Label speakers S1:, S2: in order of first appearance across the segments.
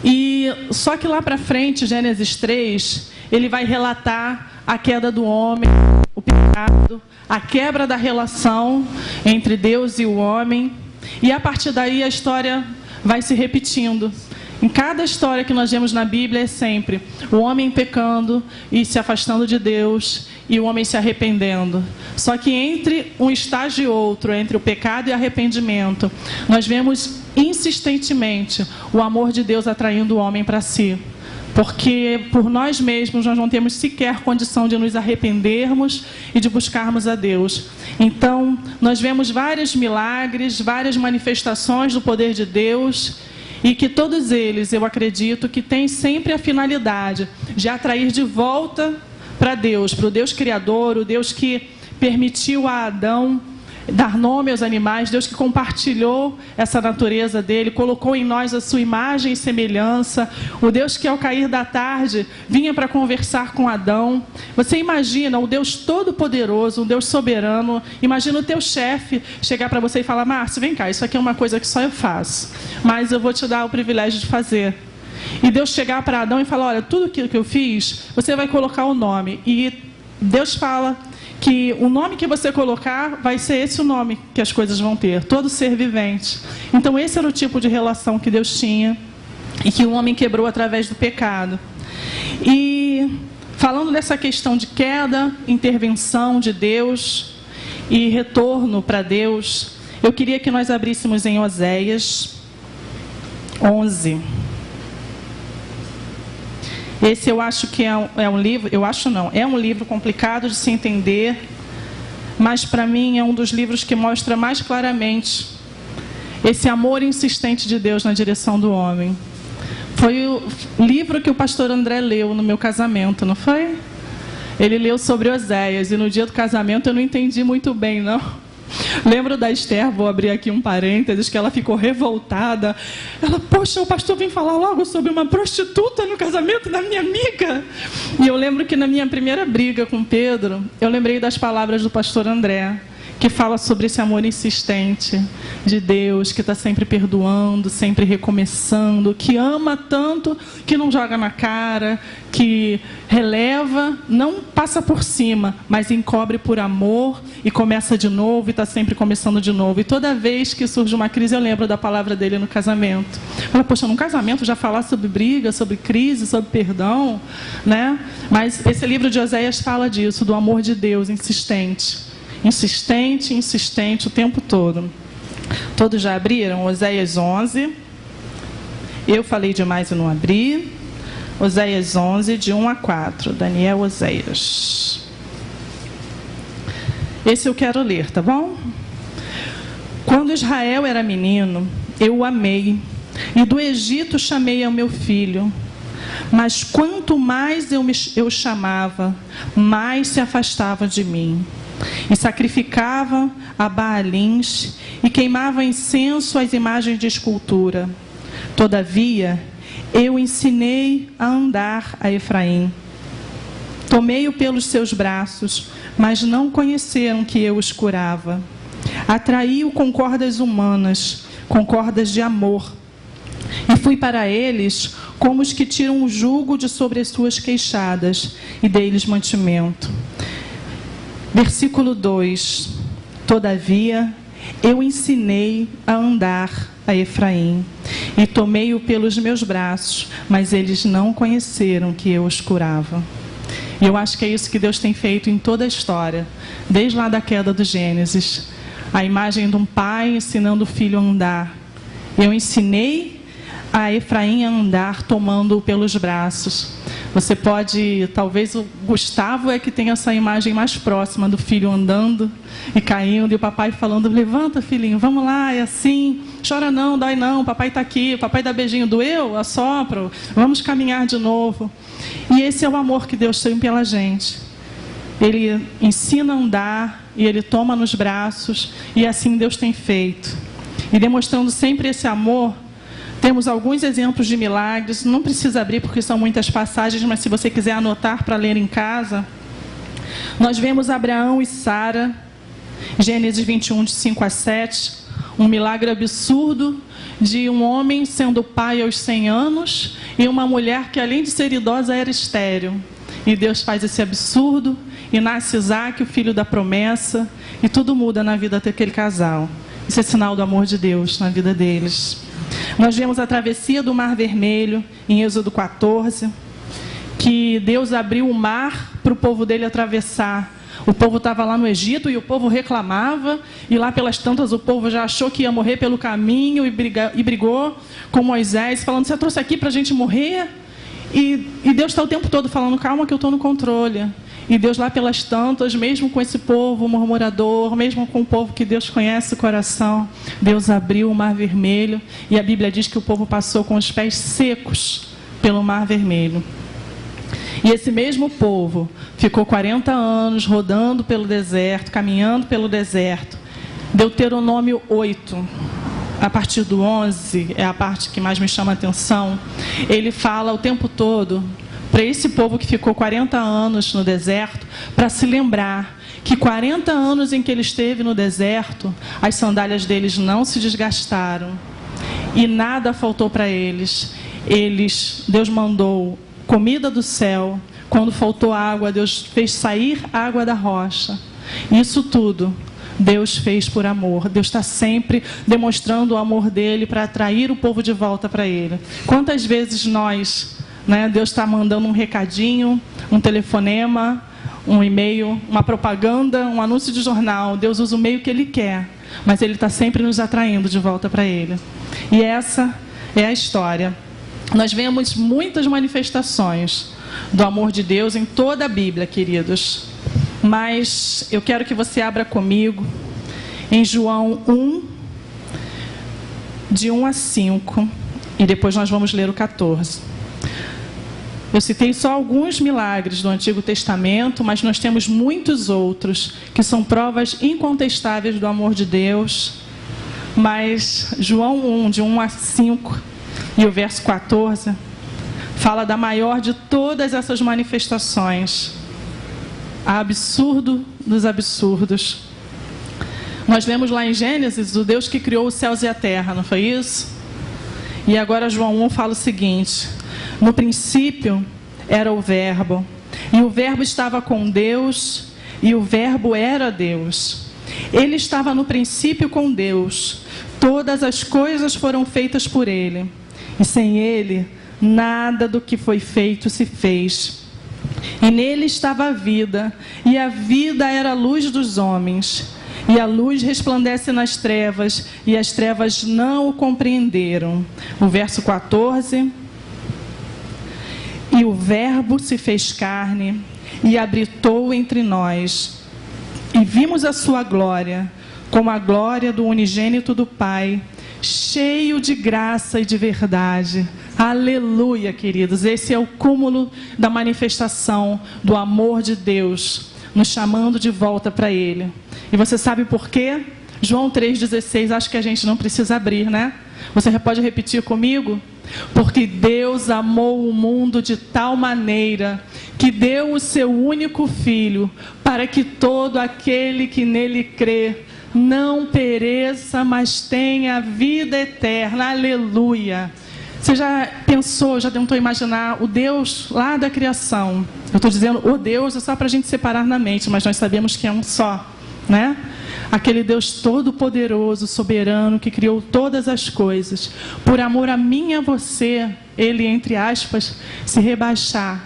S1: E só que lá para frente, Gênesis 3, ele vai relatar a queda do homem, o pecado, a quebra da relação entre Deus e o homem. E a partir daí a história vai se repetindo. Em cada história que nós vemos na Bíblia é sempre o homem pecando e se afastando de Deus e o homem se arrependendo. Só que entre um estágio e outro, entre o pecado e arrependimento, nós vemos insistentemente o amor de Deus atraindo o homem para si. Porque por nós mesmos nós não temos sequer condição de nos arrependermos e de buscarmos a Deus. Então, nós vemos vários milagres, várias manifestações do poder de Deus, e que todos eles, eu acredito, que têm sempre a finalidade de atrair de volta para Deus, para o Deus Criador, o Deus que permitiu a Adão dar nome aos animais, Deus que compartilhou essa natureza dele, colocou em nós a sua imagem e semelhança, o Deus que ao cair da tarde vinha para conversar com Adão. Você imagina o Deus todo-poderoso, um Deus soberano, imagina o teu chefe chegar para você e falar: Márcio, vem cá, isso aqui é uma coisa que só eu faço, mas eu vou te dar o privilégio de fazer. E Deus chegar para Adão e falar: olha, tudo aquilo que eu fiz, você vai colocar o nome. E Deus fala que o nome que você colocar vai ser esse o nome que as coisas vão ter, todo ser vivente. Então esse era o tipo de relação que Deus tinha e que o homem quebrou através do pecado. E falando dessa questão de queda, intervenção de Deus e retorno para Deus, eu queria que nós abríssemos em Oséias 11. Esse eu acho que é um livro, é um livro complicado de se entender, mas para mim é um dos livros que mostra mais claramente esse amor insistente de Deus na direção do homem. Foi o livro que o pastor André leu no meu casamento, não foi? Ele leu sobre Oséias, e no dia do casamento eu não entendi muito bem, não. Lembro da Esther, vou abrir aqui um parênteses, que ela ficou revoltada. Ela: poxa, o pastor vem falar logo sobre uma prostituta no casamento da minha amiga. E eu lembro que na minha primeira briga com Pedro, eu lembrei das palavras do pastor André, que fala sobre esse amor insistente de Deus, que está sempre perdoando, sempre recomeçando, que ama tanto, que não joga na cara, que releva, não passa por cima, mas encobre por amor e começa de novo e está sempre começando de novo. E toda vez que surge uma crise, eu lembro da palavra dele no casamento. Fala: poxa, num casamento já falar sobre briga, sobre crise, sobre perdão, né? Mas esse livro de Oséias fala disso, do amor de Deus insistente. Insistente, insistente o tempo todo. Todos já abriram? Oséias 11. Eu falei demais e não abri. Oséias 11, de 1 a 4. Daniel, Oséias. Esse eu quero ler, tá bom? Quando Israel era menino, eu o amei, e do Egito chamei ao meu filho. Mas quanto mais eu chamava, mais se afastava de mim. E sacrificava a Baalins e queimava incenso às imagens de escultura. Todavia, eu ensinei a andar a Efraim. Tomei-o pelos seus braços, mas não conheceram que eu os curava. Atraí-o com cordas humanas, com cordas de amor. E fui para eles como os que tiram o jugo de sobre as suas queixadas, e dei-lhes mantimento. Versículo 2. Todavia, eu ensinei a andar a Efraim, e tomei-o pelos meus braços, mas eles não conheceram que eu os curava. E eu acho que é isso que Deus tem feito em toda a história, desde lá da queda do Gênesis. A imagem de um pai ensinando o filho a andar. Eu ensinei a Efraim a andar, tomando-o pelos braços. Você pode, talvez o Gustavo é que tem essa imagem mais próxima do filho andando e caindo, e o papai falando: levanta, filhinho, vamos lá, é assim, chora não, dói não, o papai está aqui, o papai dá beijinho, doeu, assopra, vamos caminhar de novo. E esse é o amor que Deus tem pela gente. Ele ensina a andar e Ele toma nos braços, e assim Deus tem feito. E demonstrando sempre esse amor, temos alguns exemplos de milagres. Não precisa abrir porque são muitas passagens, mas se você quiser anotar para ler em casa, nós vemos Abraão e Sara, Gênesis 21, de 5 a 7, um milagre absurdo de um homem sendo pai aos 100 anos e uma mulher que, além de ser idosa, era estéril. E Deus faz esse absurdo e nasce Isaac, o filho da promessa, e tudo muda na vida daquele casal. Isso é sinal do amor de Deus na vida deles. Nós vemos a travessia do Mar Vermelho em Êxodo 14, que Deus abriu o mar para o povo dele atravessar. O povo estava lá no Egito e o povo reclamava, e lá pelas tantas o povo já achou que ia morrer pelo caminho e brigou com Moisés, falando: você trouxe aqui para a gente morrer? E Deus está o tempo todo falando: calma que eu estou no controle. E Deus lá pelas tantas, mesmo com esse povo murmurador, mesmo com o povo que Deus conhece o coração, Deus abriu o Mar Vermelho, e a Bíblia diz que o povo passou com os pés secos pelo Mar Vermelho. E esse mesmo povo ficou 40 anos rodando pelo deserto, caminhando pelo deserto. Deuteronômio 8, a partir do 11, é a parte que mais me chama a atenção. Ele fala o tempo todo para esse povo que ficou 40 anos no deserto, para se lembrar que 40 anos em que ele esteve no deserto, as sandálias deles não se desgastaram e nada faltou para eles. Deus mandou comida do céu. Quando faltou água, Deus fez sair água da rocha. Isso tudo Deus fez por amor. Deus está sempre demonstrando o amor dele para atrair o povo de volta para ele. Quantas vezes nós, Deus está mandando um recadinho, um telefonema, um e-mail, uma propaganda, um anúncio de jornal. Deus usa o meio que ele quer, mas ele está sempre nos atraindo de volta para ele. E essa é a história. Nós vemos muitas manifestações do amor de Deus em toda a Bíblia, queridos. Mas eu quero que você abra comigo em João 1, de 1 a 5, e depois nós vamos ler o 14. Eu citei só alguns milagres do Antigo Testamento, mas nós temos muitos outros que são provas incontestáveis do amor de Deus. Mas João 1, de 1 a 5, e o verso 14, fala da maior de todas essas manifestações, a absurdo dos absurdos. Nós lemos lá em Gênesis o Deus que criou os céus e a terra, não foi isso? E agora João 1 fala o seguinte: no princípio era o Verbo, e o Verbo estava com Deus, e o Verbo era Deus. Ele estava no princípio com Deus. Todas as coisas foram feitas por ele, e sem ele nada do que foi feito se fez. E nele estava a vida, e a vida era a luz dos homens. E a luz resplandece nas trevas, e as trevas não o compreenderam. O verso 14: e o Verbo se fez carne, e habitou entre nós. E vimos a sua glória, como a glória do unigênito do Pai, cheio de graça e de verdade. Aleluia, queridos. Esse é o cúmulo da manifestação do amor de Deus, nos chamando de volta para Ele. E você sabe por quê? João 3,16, acho que a gente não precisa abrir, né? Você pode repetir comigo? Porque Deus amou o mundo de tal maneira que deu o seu único Filho, para que todo aquele que nele crê não pereça, mas tenha vida eterna. Aleluia. Você já pensou, já tentou imaginar o Deus lá da criação? Eu estou dizendo o Deus é só para a gente separar na mente, mas nós sabemos que é um só, né? Aquele Deus todo-poderoso, soberano, que criou todas as coisas. Por amor a mim e a você, Ele, entre aspas, se rebaixar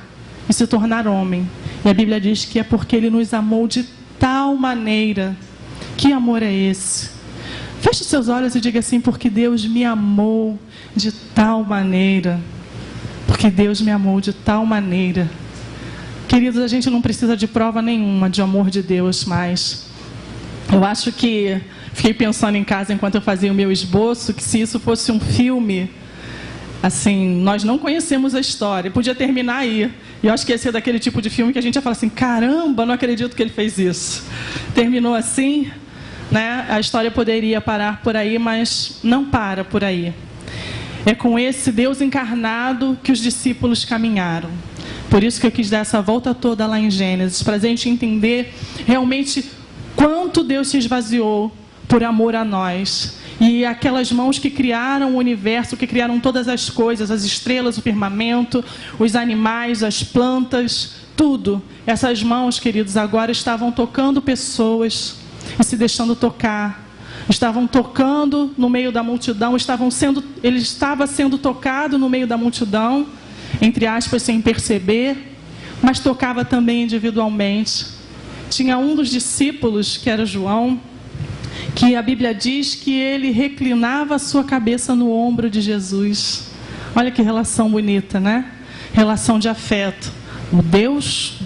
S1: e se tornar homem. E a Bíblia diz que é porque Ele nos amou de tal maneira. Que amor é esse? Feche seus olhos e diga assim: porque Deus me amou de tal maneira. Porque Deus me amou de tal maneira. Queridos, a gente não precisa de prova nenhuma de amor de Deus mais. Eu acho que, fiquei pensando em casa enquanto eu fazia o meu esboço, que se isso fosse um filme, assim, nós não conhecemos a história, podia terminar aí. E eu acho que ia ser daquele tipo de filme que a gente ia falar assim: caramba, não acredito que ele fez isso. Terminou assim, né? A história poderia parar por aí, mas não para por aí. É com esse Deus encarnado que os discípulos caminharam. Por isso que eu quis dar essa volta toda lá em Gênesis, para a gente entender realmente quanto Deus se esvaziou por amor a nós. E aquelas mãos que criaram o universo, que criaram todas as coisas, as estrelas, o firmamento, os animais, as plantas, tudo. Essas mãos, queridos, agora estavam tocando pessoas e se deixando tocar. Estavam tocando no meio da multidão, ele estava sendo tocado no meio da multidão, entre aspas, sem perceber, mas tocava também individualmente. Tinha um dos discípulos, que era João, que a Bíblia diz que ele reclinava a sua cabeça no ombro de Jesus. Olha que relação bonita, né? Relação de afeto. O Deus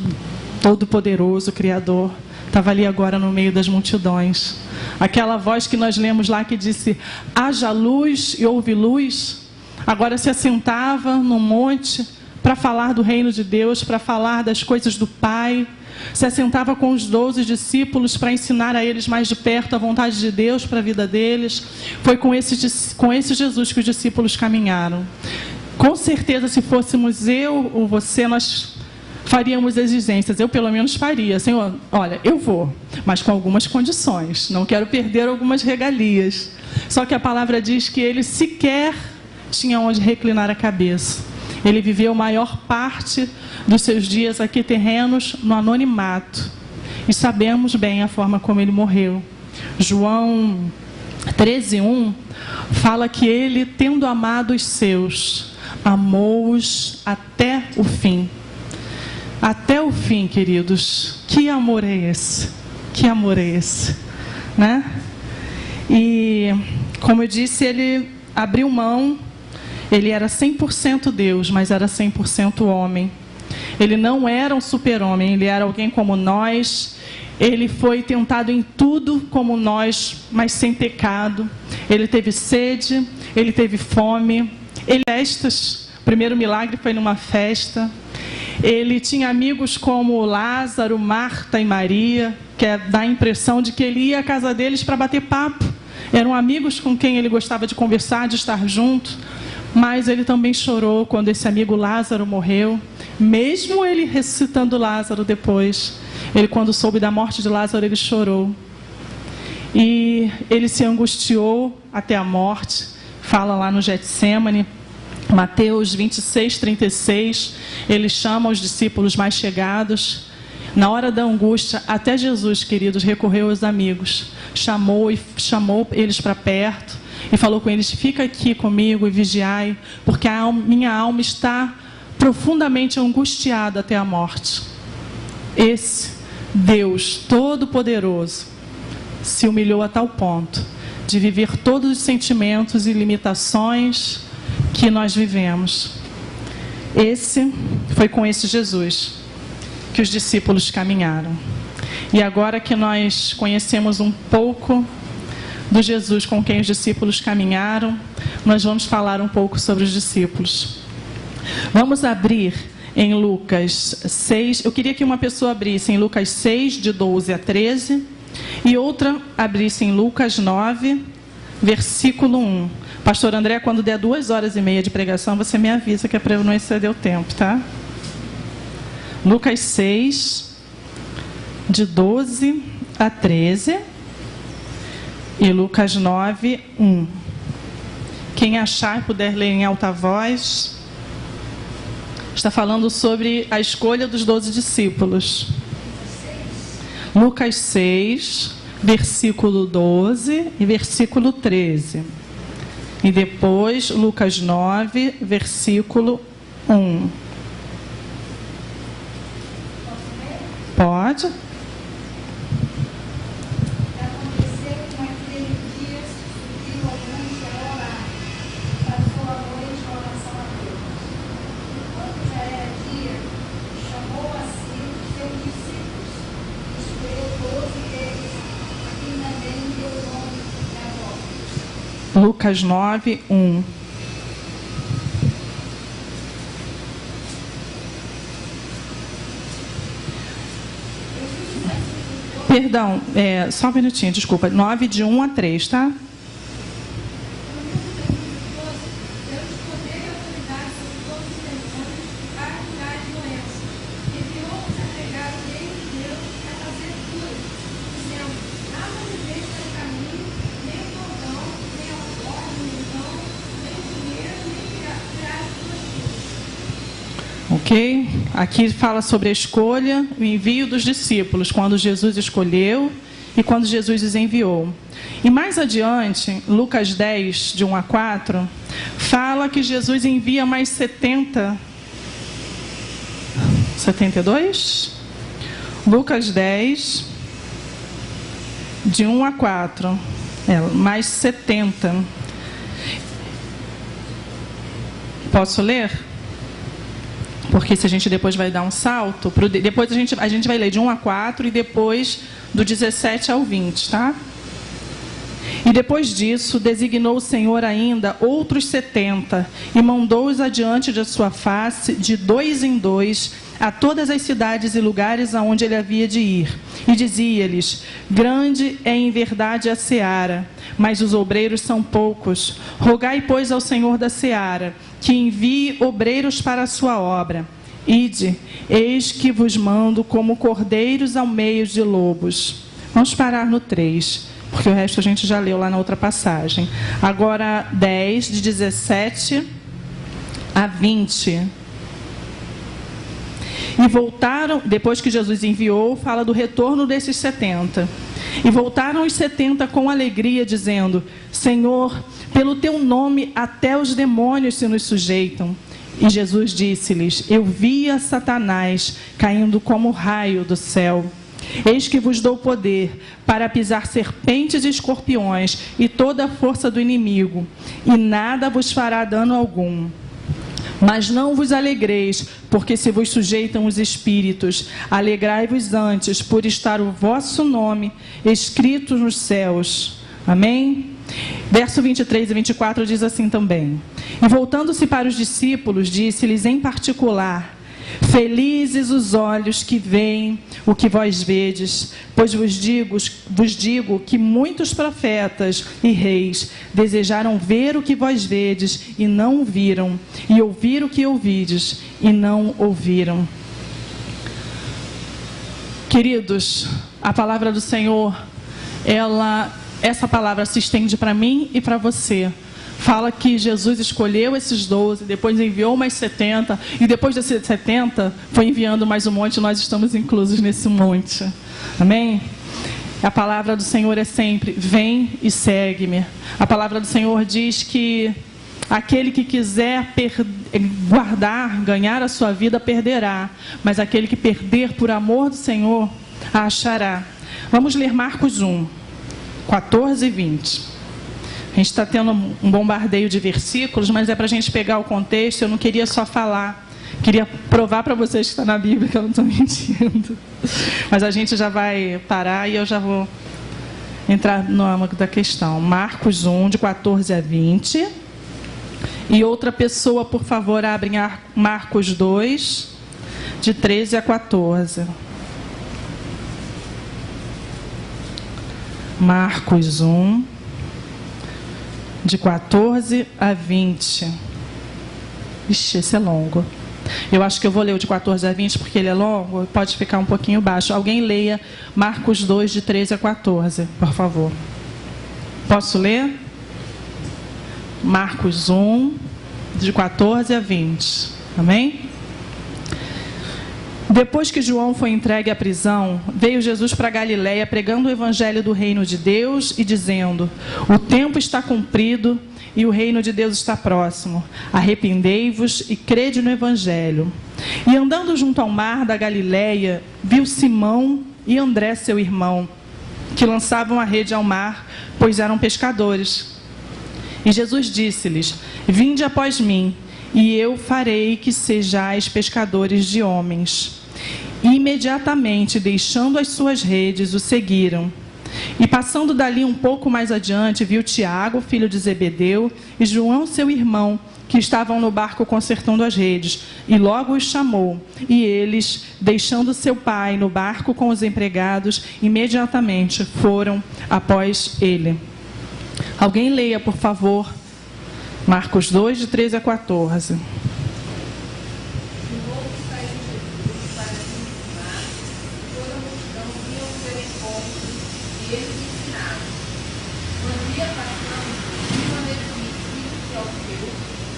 S1: Todo-Poderoso, Criador, estava ali agora no meio das multidões. Aquela voz que nós lemos lá que disse: haja luz e houve luz, agora se assentava no monte para falar do reino de Deus, para falar das coisas do Pai. Se assentava com os 12 discípulos para ensinar a eles mais de perto a vontade de Deus para a vida deles. Foi com esse Jesus que os discípulos caminharam. Com certeza, se fôssemos eu ou você, nós faríamos exigências. Eu, pelo menos, faria. Senhor, olha, eu vou, mas com algumas condições. Não quero perder algumas regalias. Só que a palavra diz que ele sequer tinha onde reclinar a cabeça. Ele viveu a maior parte dos seus dias aqui terrenos no anonimato. E sabemos bem a forma como ele morreu. João 13:1 fala que ele, tendo amado os seus, amou-os até o fim. Até o fim, queridos. Que amor é esse? Que amor é esse? Né? E, como eu disse, ele abriu mão. Ele era 100% Deus, mas era 100% homem. Ele não era um super-homem, ele era alguém como nós. Ele foi tentado em tudo como nós, mas sem pecado. Ele teve sede, ele teve fome. Festas. O primeiro milagre foi numa festa. Ele tinha amigos como Lázaro, Marta e Maria, que dá a impressão de que ele ia à casa deles para bater papo. Eram amigos com quem ele gostava de conversar, de estar junto. Mas ele também chorou quando esse amigo Lázaro morreu. Mesmo ele ressuscitando Lázaro depois. Ele, quando soube da morte de Lázaro, ele chorou. E ele se angustiou até a morte. Fala lá no Getsêmani. Mateus 26:36, ele chama os discípulos mais chegados. Na hora da angústia, até Jesus, queridos, recorreu aos amigos. Chamou eles para perto e falou com eles: fica aqui comigo e vigiai, porque minha alma está profundamente angustiada até a morte. Esse Deus Todo-Poderoso se humilhou a tal ponto de viver todos os sentimentos e limitações que nós vivemos. Foi com esse Jesus que os discípulos caminharam. E agora que nós conhecemos um pouco do Jesus com quem os discípulos caminharam, nós vamos falar um pouco sobre os discípulos. Vamos abrir em Lucas 6. Eu queria que uma pessoa abrisse em Lucas 6, de 12 a 13, e outra abrisse em Lucas 9, versículo 1. Pastor André, quando der 2h30 de pregação, você me avisa, que é para eu não exceder o tempo, tá? Lucas 6, de 12 a 13, e Lucas 9, 1. Quem achar e puder ler em alta voz, está falando sobre a escolha dos 12 discípulos. Lucas 6, versículo 12 e versículo 13. E depois, Lucas 9, versículo 1. Pode? Lucas 9, 1. Perdão, só um minutinho, desculpa. 9, de 1 a 3, tá? Ok? Aqui fala sobre a escolha, o envio dos discípulos, quando Jesus escolheu e quando Jesus os enviou. E mais adiante, Lucas 10, de 1 a 4, fala que Jesus envia mais 72? Lucas 10, de 1 a 4, mais 70. Posso ler? Porque se a gente depois vai dar um salto, depois a gente vai ler de 1 a 4 e depois do 17 ao 20, tá? E depois disso, designou o Senhor ainda outros 70 e mandou-os adiante de sua face, de 2 em 2, a todas as cidades e lugares aonde ele havia de ir. E dizia-lhes: grande é em verdade a seara, mas os obreiros são poucos. Rogai, pois, ao Senhor da seara, que envie obreiros para a sua obra. Ide, eis que vos mando como cordeiros ao meio de lobos. Vamos parar no 3, porque o resto a gente já leu lá na outra passagem. Agora 10, de 17 a 20. E voltaram, depois que Jesus enviou, fala do retorno desses 70. E voltaram os 70 com alegria, dizendo: Senhor, pelo teu nome até os demônios se nos sujeitam. E Jesus disse-lhes: eu via Satanás caindo como raio do céu. Eis que vos dou poder para pisar serpentes e escorpiões e toda a força do inimigo, e nada vos fará dano algum. Mas não vos alegreis, porque se vos sujeitam os espíritos, alegrai-vos antes por estar o vosso nome escrito nos céus. Amém? Verso 23 e 24 diz assim também: e voltando-se para os discípulos, disse-lhes em particular: felizes os olhos que veem o que vós vedes, pois vos digo que muitos profetas e reis desejaram ver o que vós vedes e não o viram, e ouvir o que ouvides e não ouviram. Queridos, a palavra do Senhor, essa palavra se estende para mim e para você. Fala que Jesus escolheu esses 12, depois enviou mais 70, e depois desses 70 foi enviando mais um monte, nós estamos inclusos nesse monte. Amém? A palavra do Senhor é sempre: vem e segue-me. A palavra do Senhor diz que aquele que quiser guardar, ganhar a sua vida, perderá, mas aquele que perder por amor do Senhor, a achará. Vamos ler Marcos 1, 14 e 20. A gente está tendo um bombardeio de versículos, mas é para a gente pegar o contexto. Eu não queria só falar, queria provar para vocês que está na Bíblia que eu não estou mentindo. Mas a gente já vai parar e eu já vou entrar no âmago da questão. Marcos 1, de 14 a 20. E outra pessoa, por favor, abre Marcos 2, de 13 a 14. Marcos 1, de 14 a 20. Ixi, esse é longo. Eu acho que eu vou ler o de 14 a 20 porque ele é longo, pode ficar um pouquinho baixo. Alguém leia Marcos 2, de 13 a 14, por favor. Posso ler? Marcos 1, de 14 a 20. Amém? Depois que João foi entregue à prisão, veio Jesus para Galiléia pregando o evangelho do reino de Deus e dizendo: o tempo está cumprido e o reino de Deus está próximo. Arrependei-vos e crede no evangelho. E andando junto ao mar da Galiléia, viu Simão e André, seu irmão, que lançavam a rede ao mar, pois eram pescadores. E Jesus disse-lhes: vinde após mim, e eu farei que sejais pescadores de homens. E imediatamente, deixando as suas redes, o seguiram. E passando dali um pouco mais adiante, viu Tiago, filho de Zebedeu, e João, seu irmão, que estavam no barco consertando as redes, e logo os chamou. E eles, deixando seu pai no barco com os empregados, imediatamente foram após ele. Alguém leia, por favor, Marcos 2, de 13 a 14.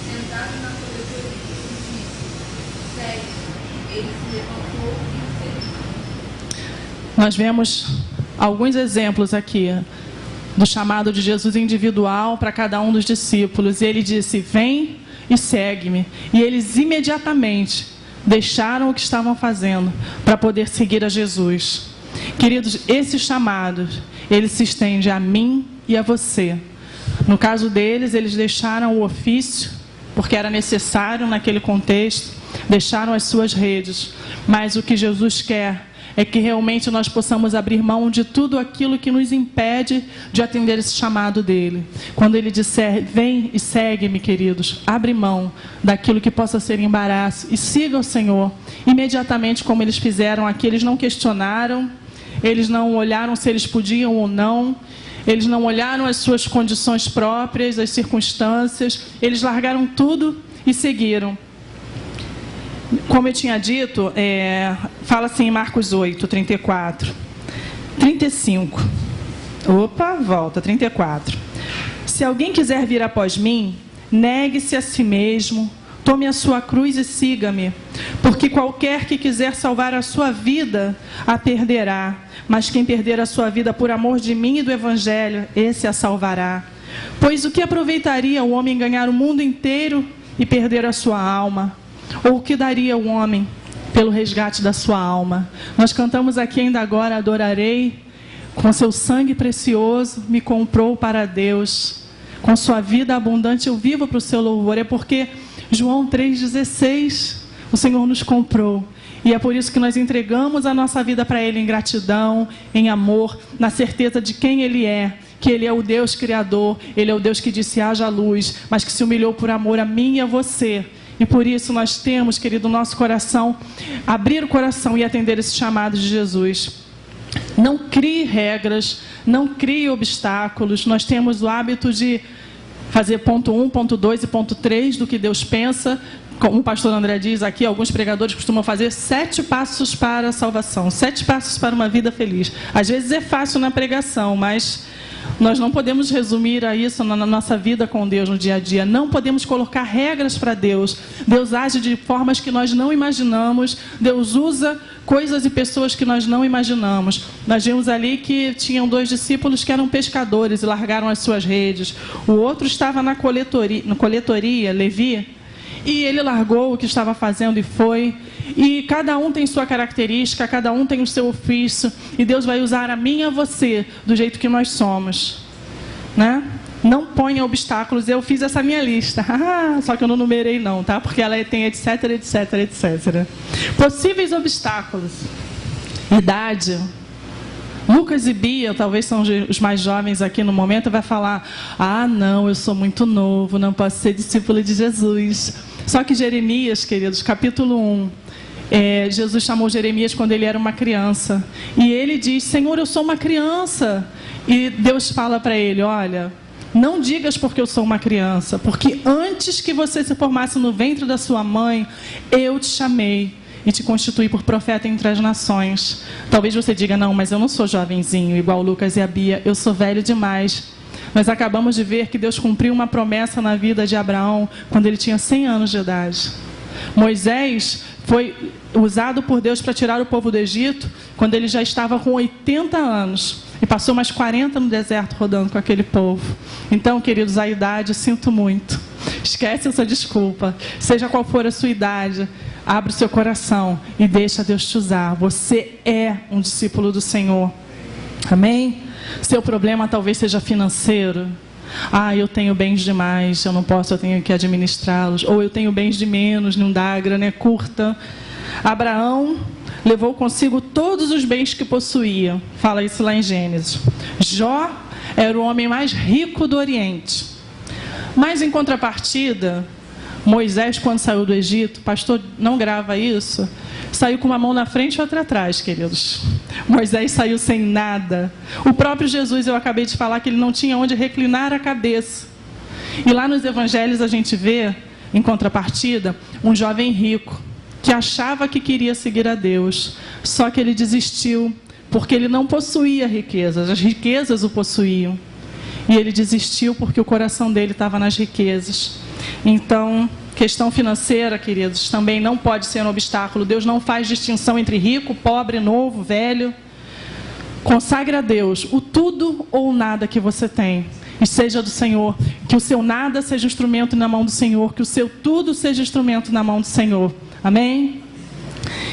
S2: Sentado na cobertura, disse: segue.
S1: Nós vemos alguns exemplos aqui do chamado de Jesus individual para cada um dos discípulos. E ele disse: vem e segue-me. E eles imediatamente deixaram o que estavam fazendo para poder seguir a Jesus. Queridos, esse chamado, ele se estende a mim e a você. No caso deles, eles deixaram o ofício, porque era necessário naquele contexto, deixaram as suas redes. Mas o que Jesus quer é que realmente nós possamos abrir mão de tudo aquilo que nos impede de atender esse chamado dele. Quando ele disser, vem e segue-me, queridos, abre mão daquilo que possa ser embaraço e siga o Senhor. Imediatamente, como eles fizeram aqui, eles não questionaram, eles não olharam se eles podiam ou não, eles não olharam as suas condições próprias, as circunstâncias, eles largaram tudo e seguiram. Como eu tinha dito, fala assim em Marcos 8, 34, 35. Opa, volta, 34. Se alguém quiser vir após mim, negue-se a si mesmo, tome a sua cruz e siga-me. Porque qualquer que quiser salvar a sua vida, a perderá. Mas quem perder a sua vida por amor de mim e do Evangelho, esse a salvará. Pois o que aproveitaria o homem ganhar o mundo inteiro e perder a sua alma? Ou o que daria o homem pelo resgate da sua alma? Nós cantamos aqui ainda agora: adorarei, com seu sangue precioso me comprou para Deus, com sua vida abundante eu vivo para o seu louvor. É porque João 3,16, o Senhor nos comprou. E é por isso que nós entregamos a nossa vida para Ele em gratidão, em amor, na certeza de quem Ele é. Que Ele é o Deus Criador, Ele é o Deus que disse haja luz, mas que se humilhou por amor a mim e a você. E por isso nós temos, querido, nosso coração, abrir o coração e atender esse chamado de Jesus. Não crie regras, não crie obstáculos. Nós temos o hábito de fazer ponto 1, ponto 2 e ponto 3 do que Deus pensa. Como o pastor André diz aqui, alguns pregadores costumam fazer 7 passos para a salvação, 7 passos para uma vida feliz. Às vezes é fácil na pregação, mas nós não podemos resumir a isso na nossa vida com Deus no dia a dia. Não podemos colocar regras para Deus. Deus age de formas que nós não imaginamos. Deus usa coisas e pessoas que nós não imaginamos. Nós vimos ali que tinham 2 discípulos que eram pescadores e largaram as suas redes. O outro estava na coletoria, Levi, e ele largou o que estava fazendo e foi. E cada um tem sua característica, cada um tem o seu ofício. E Deus vai usar a mim e a você do jeito que nós somos, né? Não ponha obstáculos. Eu fiz essa minha lista. Só que eu não numerei não, tá? Porque ela tem etc, etc, etc. Possíveis obstáculos. Idade. Lucas e Bia, talvez são os mais jovens aqui no momento, vai falar: não, eu sou muito novo, não posso ser discípulo de Jesus. Só que Jeremias, queridos, capítulo 1, Jesus chamou Jeremias quando ele era uma criança. E ele diz: Senhor, eu sou uma criança. E Deus fala para ele: olha, não digas porque eu sou uma criança, porque antes que você se formasse no ventre da sua mãe, eu te chamei e te constituí por profeta entre as nações. Talvez você diga: não, mas eu não sou jovenzinho igual o Lucas e a Bia, eu sou velho demais. Nós acabamos de ver que Deus cumpriu uma promessa na vida de Abraão quando ele tinha 100 anos de idade. Moisés foi usado por Deus para tirar o povo do Egito quando ele já estava com 80 anos e passou mais 40 no deserto rodando com aquele povo. Então, queridos, a idade, sinto muito. Esquece essa desculpa. Seja qual for a sua idade, abre o seu coração e deixa Deus te usar. Você é um discípulo do Senhor. Amém? Seu problema talvez seja financeiro. Eu tenho bens demais, eu não posso, eu tenho que administrá-los. Ou eu tenho bens de menos, não dá, a grana é curta. Abraão levou consigo todos os bens que possuía. Fala isso lá em Gênesis. Jó era o homem mais rico do Oriente. Mas em contrapartida, Moisés, quando saiu do Egito, pastor, não grava isso, saiu com uma mão na frente e outra atrás, queridos. Moisés saiu sem nada. O próprio Jesus, eu acabei de falar que ele não tinha onde reclinar a cabeça. E lá nos evangelhos a gente vê, em contrapartida, um jovem rico que achava que queria seguir a Deus, só que ele desistiu, porque ele não possuía riquezas, as riquezas o possuíam. E ele desistiu porque o coração dele estava nas riquezas. Então, questão financeira, queridos, também não pode ser um obstáculo. Deus não faz distinção entre rico, pobre, novo, velho. Consagre a Deus o tudo ou o nada que você tem. E seja do Senhor. Que o seu nada seja instrumento na mão do Senhor. Que o seu tudo seja instrumento na mão do Senhor. Amém?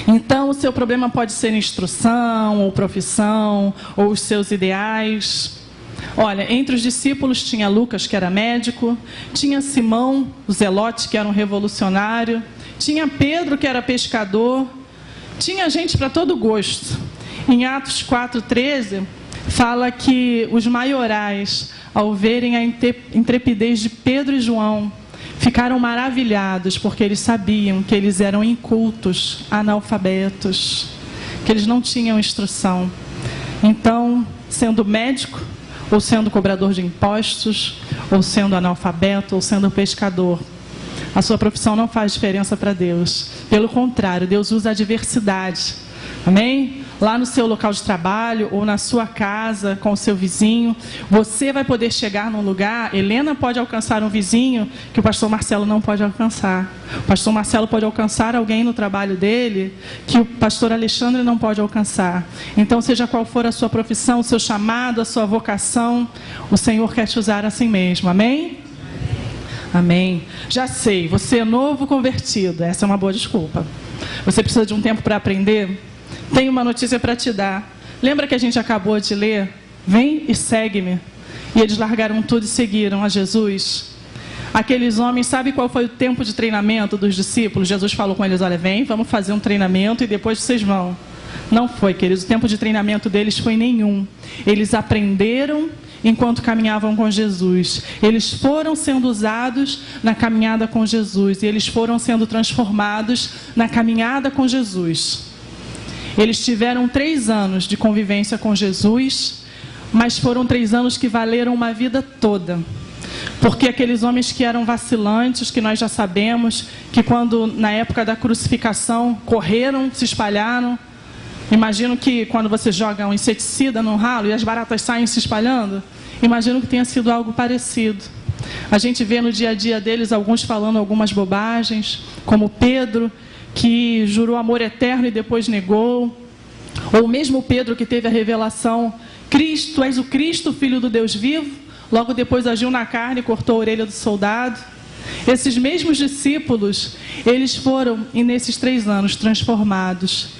S1: Então, o seu problema pode ser instrução, ou profissão, ou os seus ideais. Olha, entre os discípulos tinha Lucas, que era médico, tinha Simão, o Zelote, que era um revolucionário, tinha Pedro, que era pescador, tinha gente para todo gosto. Em Atos 4,13, fala que os maiorais, ao verem a intrepidez de Pedro e João, ficaram maravilhados, porque eles sabiam que eles eram incultos, analfabetos, que eles não tinham instrução. Então, sendo médico, ou sendo cobrador de impostos, ou sendo analfabeto, ou sendo pescador, a sua profissão não faz diferença para Deus. Pelo contrário, Deus usa a diversidade. Amém? Lá no seu local de trabalho, ou na sua casa, com o seu vizinho, você vai poder chegar num lugar. Helena pode alcançar um vizinho que o pastor Marcelo não pode alcançar. O pastor Marcelo pode alcançar alguém no trabalho dele que o pastor Alexandre não pode alcançar. Então, seja qual for a sua profissão, o seu chamado, a sua vocação, o Senhor quer te usar assim mesmo. Amém? Amém. Já sei, você é novo convertido. Essa é uma boa desculpa. Você precisa de um tempo para aprender? Tenho uma notícia para te dar. Lembra que a gente acabou de ler? Vem e segue-me. E eles largaram tudo e seguiram a Jesus. Aqueles homens, sabe qual foi o tempo de treinamento dos discípulos? Jesus falou com eles, olha, vem, vamos fazer um treinamento e depois vocês vão. Não foi, queridos, o tempo de treinamento deles foi nenhum. Eles aprenderam enquanto caminhavam com Jesus. Eles foram sendo usados na caminhada com Jesus. E eles foram sendo transformados na caminhada com Jesus. Eles tiveram 3 anos de convivência com Jesus, mas foram 3 anos que valeram uma vida toda. Porque aqueles homens que eram vacilantes, que nós já sabemos, que quando na época da crucificação correram, se espalharam. Imagino que quando você joga um inseticida no ralo e as baratas saem se espalhando, imagino que tenha sido algo parecido. A gente vê no dia a dia deles alguns falando algumas bobagens, como Pedro, que jurou amor eterno e depois negou. Ou mesmo Pedro, que teve a revelação, Cristo, és o Cristo, Filho do Deus vivo. Logo depois agiu na carne e cortou a orelha do soldado. Esses mesmos discípulos, eles foram, e nesses 3 anos, transformados.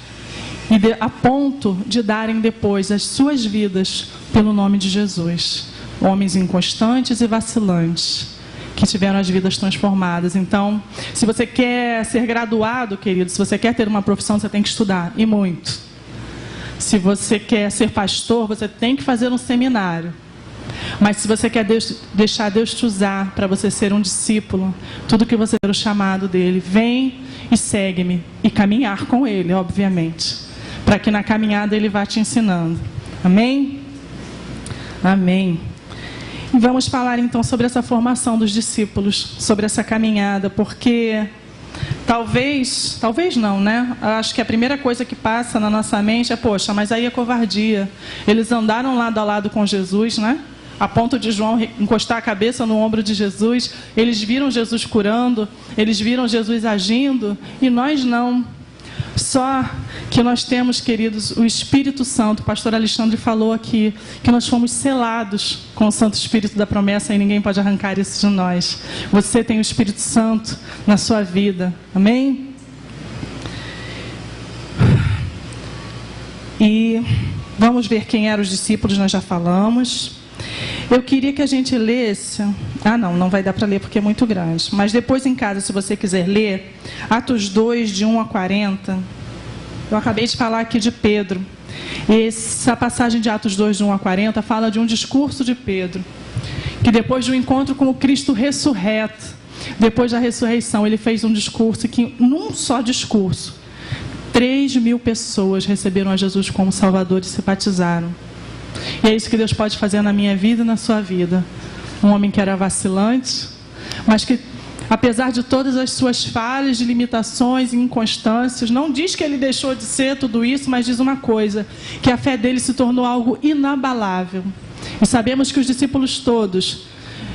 S1: A ponto de darem depois as suas vidas pelo nome de Jesus. Homens inconstantes e vacilantes, que tiveram as vidas transformadas. Então, se você quer ser graduado, querido, se você quer ter uma profissão, você tem que estudar, e muito. Se você quer ser pastor, você tem que fazer um seminário. Mas se você quer deixar Deus te usar para você ser um discípulo, tudo que você ter o chamado dele, vem e segue-me, e caminhar com ele, obviamente, para que na caminhada ele vá te ensinando. Amém? Amém. E vamos falar então sobre essa formação dos discípulos, sobre essa caminhada, porque talvez não, né? Acho que a primeira coisa que passa na nossa mente é, poxa, mas aí é covardia. Eles andaram lado a lado com Jesus, né? A ponto de João encostar a cabeça no ombro de Jesus. Eles viram Jesus curando, eles viram Jesus agindo, e nós não. Só que nós temos, queridos, o Espírito Santo. O pastor Alexandre falou aqui que nós fomos selados com o Santo Espírito da promessa e ninguém pode arrancar isso de nós. Você tem o Espírito Santo na sua vida. Amém? E vamos ver quem eram os discípulos, nós já falamos. Eu queria que a gente lesse... não vai dar para ler porque é muito grande. Mas depois em casa, se você quiser ler, Atos 2, de 1 a 40. Eu acabei de falar aqui de Pedro. Essa passagem de Atos 2, de 1 a 40, fala de um discurso de Pedro, que depois de um encontro com o Cristo ressurreto, depois da ressurreição, ele fez um discurso que, num só discurso, 3.000 pessoas receberam a Jesus como Salvador e se batizaram. E é isso que Deus pode fazer na minha vida e na sua vida. Um homem que era vacilante, mas que, apesar de todas as suas falhas, de limitações e inconstâncias, não diz que ele deixou de ser tudo isso, mas diz uma coisa, que a fé dele se tornou algo inabalável. E sabemos que os discípulos todos,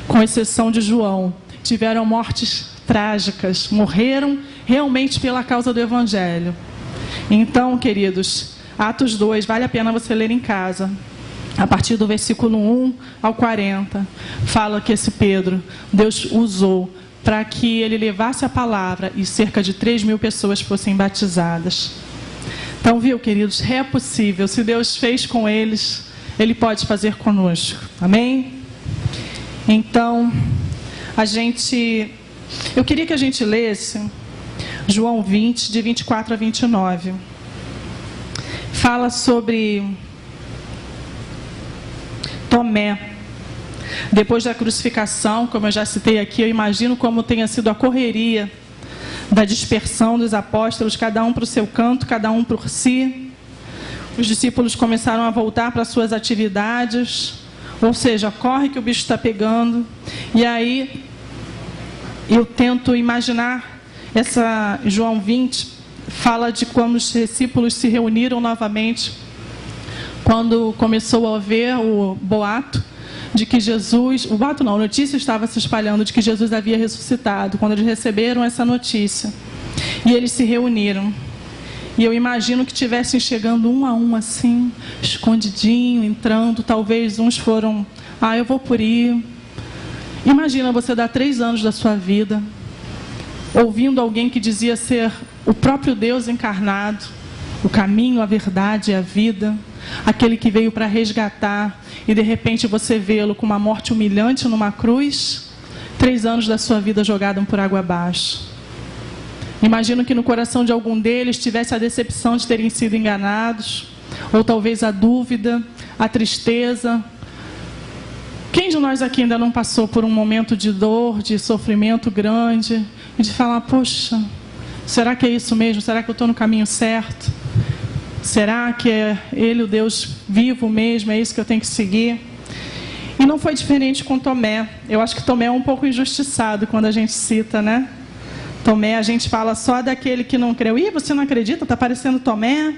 S1: com exceção de João, tiveram mortes trágicas, morreram realmente pela causa do Evangelho. Então, queridos, Atos 2, vale a pena você ler em casa. A partir do versículo 1 ao 40, fala que esse Pedro, Deus usou para que ele levasse a palavra e cerca de 3.000 pessoas fossem batizadas. Então, viu, queridos, é possível. Se Deus fez com eles, Ele pode fazer conosco. Amém? Então, eu queria que a gente lesse João 20, de 24 a 29. Fala sobre Tomé. Depois da crucificação, como eu já citei aqui, eu imagino como tenha sido a correria da dispersão dos apóstolos, cada um para o seu canto, cada um por si. Os discípulos começaram a voltar para suas atividades, ou seja, corre que o bicho está pegando. E aí, eu tento imaginar, João 20 fala de como os discípulos se reuniram novamente, quando começou a haver o boato de que a notícia estava se espalhando de que Jesus havia ressuscitado, quando eles receberam essa notícia. E eles se reuniram. E eu imagino que estivessem chegando um a um assim, escondidinho, entrando. Talvez uns foram, eu vou por ir. Imagina você dar 3 anos da sua vida, ouvindo alguém que dizia ser o próprio Deus encarnado, o caminho, a verdade e a vida, aquele que veio para resgatar, e de repente você vê-lo com uma morte humilhante numa cruz, 3 anos da sua vida jogados por água abaixo. Imagino que no coração de algum deles tivesse a decepção de terem sido enganados, ou talvez a dúvida, a tristeza. Quem de nós aqui ainda não passou por um momento de dor, de sofrimento grande, e de falar, poxa, será que é isso mesmo? Será que eu estou no caminho certo? Será que é Ele o Deus vivo mesmo? É isso que eu tenho que seguir? E não foi diferente com Tomé. Eu acho que Tomé é um pouco injustiçado quando a gente cita, né? Tomé, a gente fala só daquele que não creu. Ih, você não acredita? Está parecendo Tomé?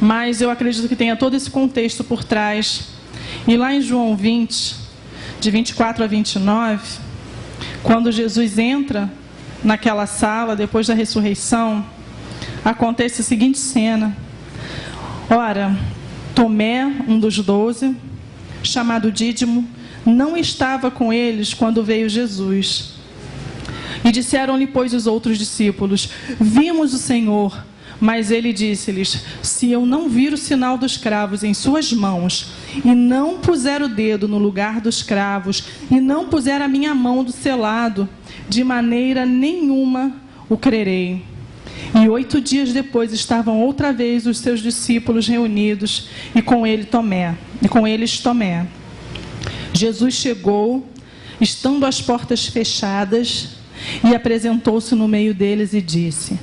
S1: Mas eu acredito que tenha todo esse contexto por trás. E lá em João 20, de 24 a 29, quando Jesus entra naquela sala, depois da ressurreição, acontece a seguinte cena. Ora, Tomé, um dos 12, chamado Dídimo, não estava com eles quando veio Jesus. E disseram-lhe, pois, os outros discípulos, vimos o Senhor. Mas ele disse-lhes, se eu não vir o sinal dos cravos em suas mãos, e não puser o dedo no lugar dos cravos, e não puser a minha mão do seu lado, de maneira nenhuma o crerei. E 8 dias depois estavam outra vez os seus discípulos reunidos, e com eles Tomé. Jesus chegou, estando as portas fechadas, e apresentou-se no meio deles e disse,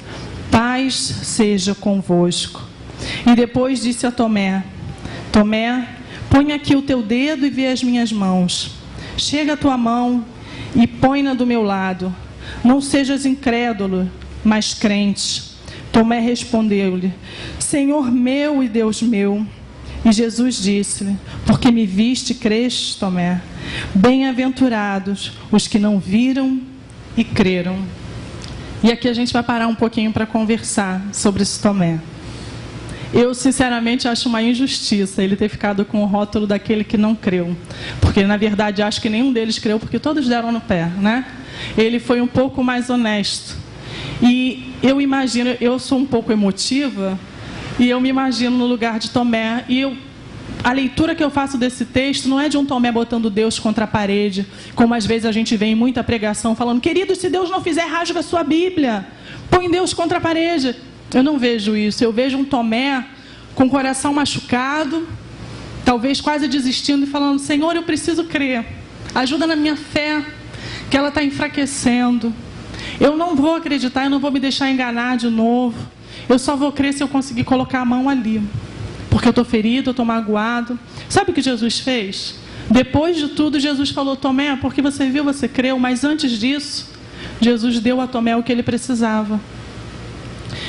S1: paz seja convosco. E depois disse a Tomé, Tomé, põe aqui o teu dedo e vê as minhas mãos. Chega a tua mão e põe-na do meu lado. Não sejas incrédulo, mas crente. Tomé respondeu-lhe, Senhor meu e Deus meu. E Jesus disse-lhe, porque me viste, creste, Tomé. Bem-aventurados os que não viram e creram. E aqui a gente vai parar um pouquinho para conversar sobre esse Tomé. Eu, sinceramente, acho uma injustiça ele ter ficado com o rótulo daquele que não creu. Porque, na verdade, acho que nenhum deles creu, porque todos deram no pé, né? Ele foi um pouco mais honesto. E eu imagino, eu sou um pouco emotiva, e eu me imagino no lugar de Tomé, e a leitura que eu faço desse texto não é de um Tomé botando Deus contra a parede, como às vezes a gente vê em muita pregação falando, querido, se Deus não fizer, rasga a sua Bíblia, põe Deus contra a parede. Eu não vejo isso, eu vejo um Tomé com o coração machucado, talvez quase desistindo e falando, Senhor, eu preciso crer, ajuda na minha fé, que ela está enfraquecendo. Eu não vou acreditar, eu não vou me deixar enganar de novo, eu só vou crer se eu conseguir colocar a mão ali. Porque eu estou ferido, eu estou magoado. Sabe o que Jesus fez? Depois de tudo, Jesus falou, Tomé, porque você viu, você creu. Mas antes disso, Jesus deu a Tomé o que ele precisava.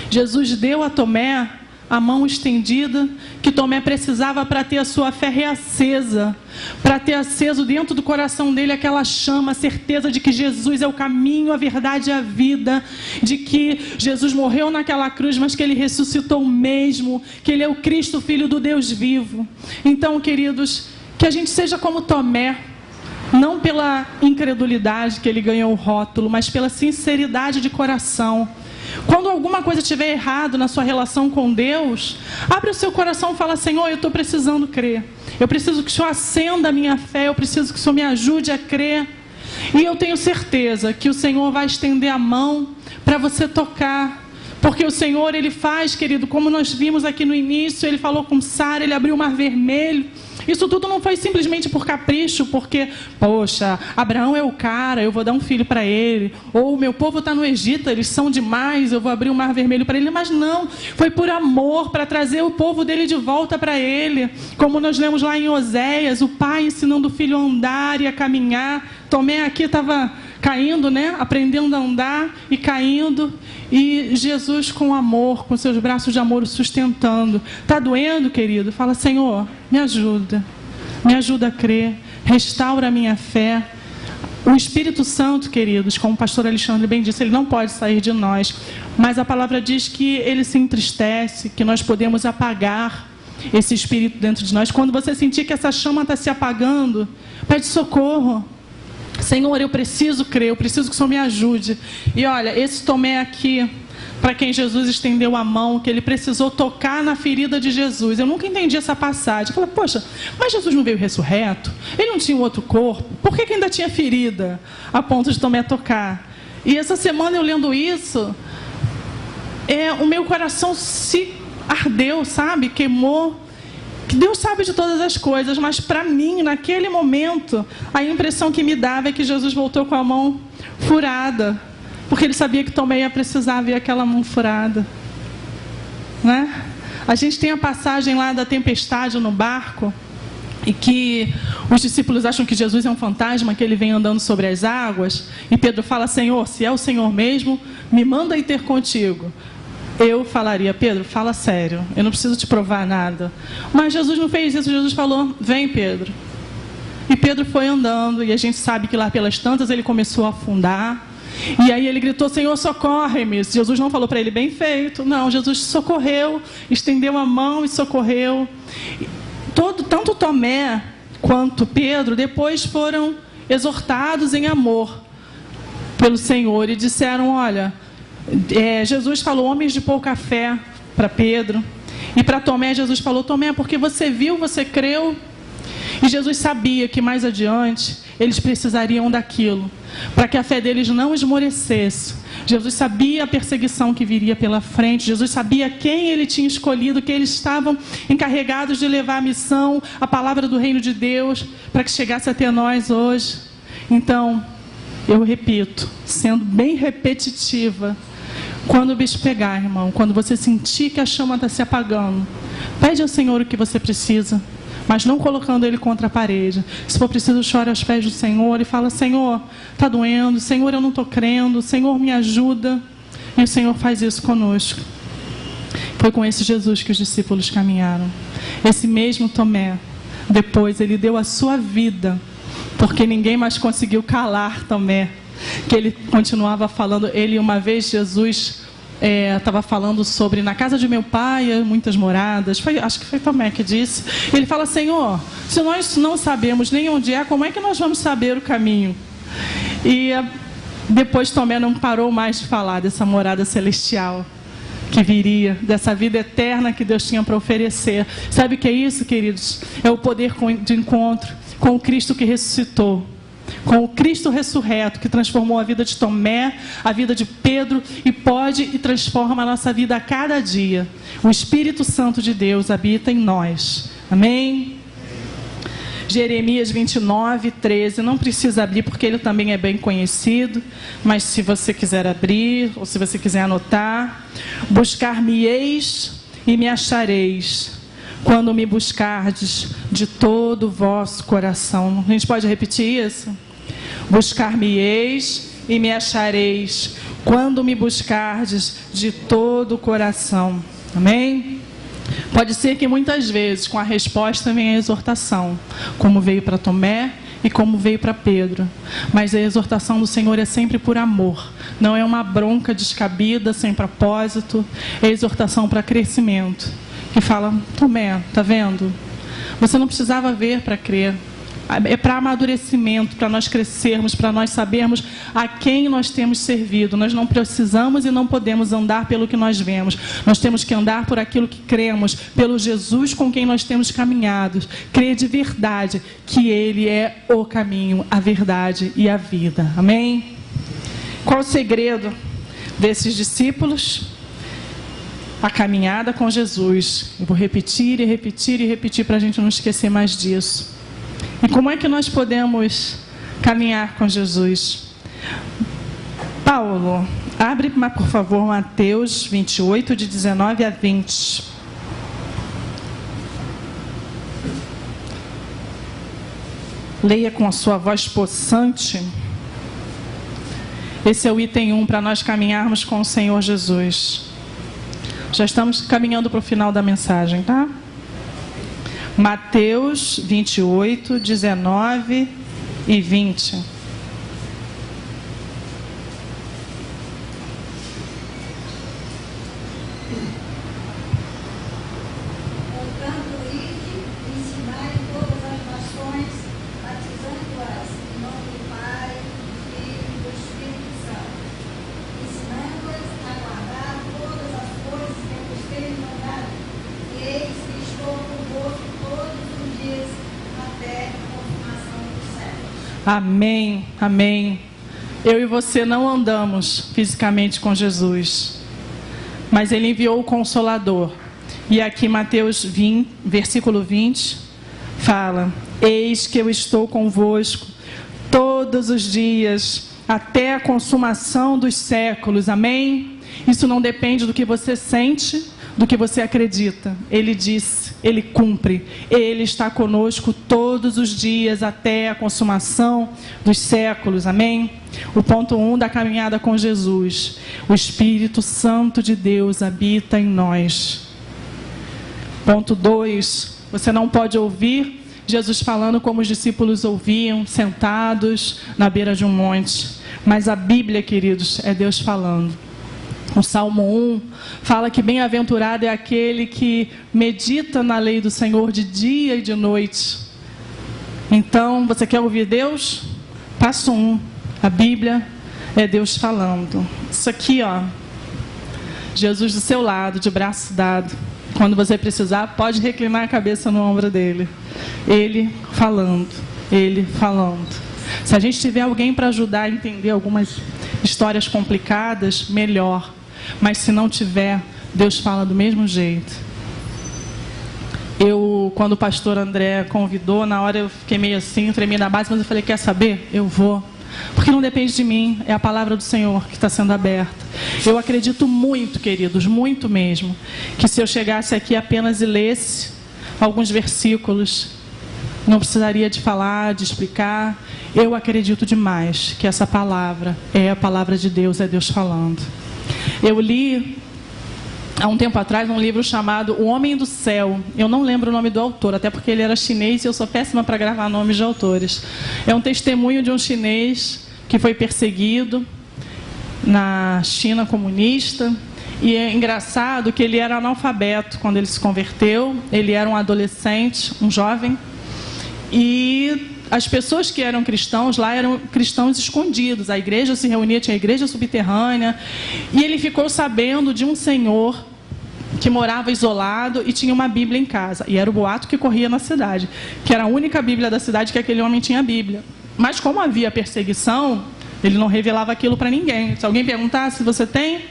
S1: Jesus deu a Tomé a mão estendida que Tomé precisava para ter a sua fé reacesa, para ter aceso dentro do coração dele aquela chama, a certeza de que Jesus é o caminho, a verdade e a vida, de que Jesus morreu naquela cruz, mas que ele ressuscitou mesmo, que ele é o Cristo, Filho do Deus vivo. Então, queridos, que a gente seja como Tomé, não pela incredulidade que ele ganhou o rótulo, mas pela sinceridade de coração. Quando alguma coisa estiver errado na sua relação com Deus, abre o seu coração e fala: Senhor, eu estou precisando crer. Eu preciso que o Senhor acenda a minha fé, eu preciso que o Senhor me ajude a crer. E eu tenho certeza que o Senhor vai estender a mão para você tocar. Porque o Senhor, Ele faz, querido, como nós vimos aqui no início, Ele falou com Sara, Ele abriu o mar vermelho. Isso tudo não foi simplesmente por capricho, porque, poxa, Abraão é o cara, eu vou dar um filho para ele. Ou o meu povo está no Egito, eles são demais, eu vou abrir o mar vermelho para ele. Mas não, foi por amor, para trazer o povo dele de volta para ele. Como nós lemos lá em Oséias, o pai ensinando o filho a andar e a caminhar. Tomé aqui estava caindo, né? Aprendendo a andar e caindo. E Jesus com amor, com seus braços de amor o sustentando. Está doendo, querido? Fala: Senhor, me ajuda a crer, restaura a minha fé. O Espírito Santo, queridos, como o pastor Alexandre bem disse, ele não pode sair de nós, mas a palavra diz que ele se entristece, que nós podemos apagar esse Espírito dentro de nós. Quando você sentir que essa chama está se apagando, pede socorro. Senhor, eu preciso crer, eu preciso que o Senhor me ajude. E olha, esse Tomé aqui, para quem Jesus estendeu a mão, que ele precisou tocar na ferida de Jesus. Eu nunca entendi essa passagem. Eu falei: poxa, mas Jesus não veio ressurreto? Ele não tinha um outro corpo? Por que ainda tinha ferida a ponto de Tomé tocar? E essa semana eu lendo isso, o meu coração se ardeu, sabe? Queimou. Que Deus sabe de todas as coisas, mas para mim, naquele momento, a impressão que me dava é que Jesus voltou com a mão furada, porque ele sabia que Tomé ia precisar ver aquela mão furada, né? A gente tem a passagem lá da tempestade no barco, e que os discípulos acham que Jesus é um fantasma, que ele vem andando sobre as águas, e Pedro fala: Senhor, se é o Senhor mesmo, me manda ir ter contigo. Eu falaria: Pedro, fala sério, eu não preciso te provar nada. Mas Jesus não fez isso. Jesus falou: vem, Pedro. E Pedro foi andando, e a gente sabe que lá pelas tantas ele começou a afundar. E aí ele gritou: Senhor, socorre-me. Jesus não falou para ele: bem feito. Não, Jesus socorreu, estendeu a mão e socorreu. Tanto Tomé quanto Pedro depois foram exortados em amor pelo Senhor e disseram: olha, Jesus falou homens de pouca fé para Pedro, e para Tomé Jesus falou: Tomé, porque você viu, você creu. E Jesus sabia que mais adiante eles precisariam daquilo, para que a fé deles não esmorecesse. Jesus sabia a perseguição que viria pela frente. Jesus sabia quem ele tinha escolhido, que eles estavam encarregados de levar a missão, a palavra do reino de Deus, para que chegasse até nós hoje. Então, eu repito, sendo bem repetitiva, quando o bicho pegar, irmão, quando você sentir que a chama está se apagando, pede ao Senhor o que você precisa, mas não colocando ele contra a parede. Se for preciso, chore aos pés do Senhor e fala: Senhor, está doendo, Senhor, eu não estou crendo, Senhor, me ajuda. E o Senhor faz isso conosco. Foi com esse Jesus que os discípulos caminharam. Esse mesmo Tomé, depois ele deu a sua vida, porque ninguém mais conseguiu calar Tomé, que ele continuava falando. Ele, uma vez, Jesus estava falando sobre: na casa de meu pai muitas moradas. Acho que foi Tomé que disse. Ele fala: Senhor, se nós não sabemos nem onde é, como é que nós vamos saber o caminho? E depois Tomé não parou mais de falar dessa morada celestial que viria, dessa vida eterna que Deus tinha para oferecer. Sabe o que é isso, queridos? É o poder de encontro com o Cristo que ressuscitou, com o Cristo ressurreto, que transformou a vida de Tomé, a vida de Pedro, e pode e transforma a nossa vida a cada dia. O Espírito Santo de Deus habita em nós. Amém? Jeremias 29, 13. Não precisa abrir, porque ele também é bem conhecido, mas se você quiser abrir, ou se você quiser anotar: buscar-me-eis e me achareis, quando me buscardes de todo o vosso coração. A gente pode repetir isso? Buscar-me-eis e me achareis, quando me buscardes de todo o coração. Amém? Pode ser que muitas vezes com a resposta venha a exortação, como veio para Tomé e como veio para Pedro. Mas a exortação do Senhor é sempre por amor. Não é uma bronca descabida, sem propósito. É exortação para crescimento. Que fala, Tomé, tá vendo? Você não precisava ver para crer. É para amadurecimento, para nós crescermos, para nós sabermos a quem nós temos servido. Nós não precisamos e não podemos andar pelo que nós vemos. Nós temos que andar por aquilo que cremos, pelo Jesus com quem nós temos caminhado. Crer de verdade que Ele é o caminho, a verdade e a vida. Amém? Qual o segredo desses discípulos? A caminhada com Jesus. Eu vou repetir e repetir e repetir para a gente não esquecer mais disso. E como é que nós podemos caminhar com Jesus? Paulo, abre, por favor, Mateus 28, de 19 a 20. Leia com a sua voz possante. Esse é o item 1 para nós caminharmos com o Senhor Jesus. Já estamos caminhando para o final da mensagem, tá? Mateus 28, 19 e 20. Amém, amém. Eu e você não andamos fisicamente com Jesus, mas Ele enviou o Consolador. E aqui Mateus 20, versículo 20, fala: eis que eu estou convosco todos os dias, até a consumação dos séculos. Amém? Isso não depende do que você sente, do que você acredita. Ele diz, Ele cumpre. Ele está conosco todos os dias até a consumação dos séculos. Amém? O ponto 1 da caminhada com Jesus. O Espírito Santo de Deus habita em nós. Ponto 2. Você não pode ouvir Jesus falando como os discípulos ouviam, sentados na beira de um monte. Mas a Bíblia, queridos, é Deus falando. O Salmo 1 fala que bem-aventurado é aquele que medita na lei do Senhor de dia e de noite. Então, você quer ouvir Deus? Passo 1. A Bíblia é Deus falando. Isso aqui, ó. Jesus do seu lado, de braço dado. Quando você precisar, pode reclinar a cabeça no ombro dele. Ele falando. Ele falando. Se a gente tiver alguém para ajudar a entender algumas histórias complicadas, melhor. Mas se não tiver, Deus fala do mesmo jeito. Quando o pastor André convidou, na hora eu fiquei meio assim, tremi na base, mas eu falei, quer saber? Eu vou. Porque não depende de mim, é a palavra do Senhor que está sendo aberta. Eu acredito muito, queridos, muito mesmo, que se eu chegasse aqui apenas e lesse alguns versículos, não precisaria de falar, de explicar. Eu acredito demais que essa palavra é a palavra de Deus, é Deus falando. Eu li, há um tempo atrás, um livro chamado O Homem do Céu. Eu não lembro o nome do autor, até porque ele era chinês e eu sou péssima para gravar nomes de autores. É um testemunho de um chinês que foi perseguido na China comunista. E é engraçado que ele era analfabeto quando ele se converteu. Ele era um adolescente, um jovem. E as pessoas que eram cristãos lá eram cristãos escondidos. A igreja se reunia, tinha a igreja subterrânea. E ele ficou sabendo de um senhor que morava isolado e tinha uma Bíblia em casa. E era o boato que corria na cidade, que era a única Bíblia da cidade que aquele homem tinha Bíblia. Mas como havia perseguição, ele não revelava aquilo para ninguém. Se alguém perguntasse se você tem,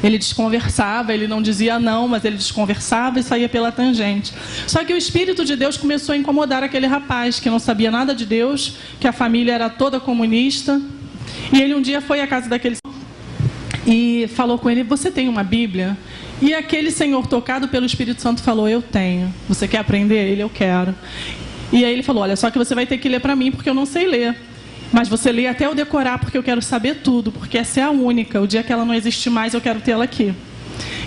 S1: ele desconversava, ele não dizia não, mas ele desconversava e saía pela tangente. Só que o Espírito de Deus começou a incomodar aquele rapaz, que não sabia nada de Deus, que a família era toda comunista. E ele um dia foi à casa daquele e falou com ele, você tem uma Bíblia? E aquele senhor, tocado pelo Espírito Santo, falou, eu tenho. Você quer aprender? Ele, eu quero. E aí ele falou, olha, só que você vai ter que ler para mim, porque eu não sei ler. Mas você lê até eu decorar, porque eu quero saber tudo, porque essa é a única. O dia que ela não existe mais, eu quero tê-la aqui.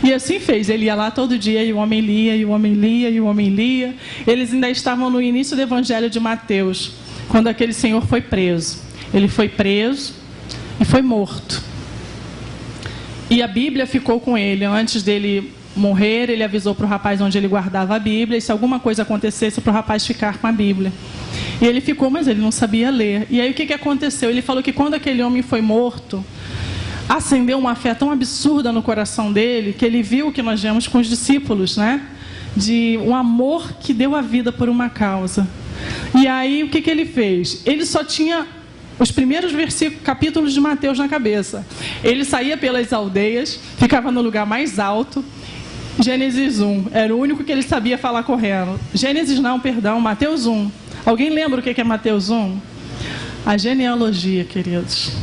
S1: E assim fez, ele ia lá todo dia e o homem lia, e o homem lia, e o homem lia. Eles ainda estavam no início do Evangelho de Mateus, quando aquele senhor foi preso. Ele foi preso e foi morto. E a Bíblia ficou com ele. Antes dele morrer, ele avisou para o rapaz onde ele guardava a Bíblia, e se alguma coisa acontecesse, para o rapaz ficar com a Bíblia. E ele ficou, mas ele não sabia ler. E aí o que aconteceu? Ele falou que quando aquele homem foi morto, acendeu uma fé tão absurda no coração dele, que ele viu o que nós vemos com os discípulos, né? De um amor que deu a vida por uma causa. E aí o que ele fez? Ele só tinha os primeiros capítulos de Mateus na cabeça. Ele saía pelas aldeias, ficava no lugar mais alto. Gênesis 1, era o único que ele sabia falar correndo. Mateus 1. Alguém lembra o que é Mateus 1? A genealogia, queridos.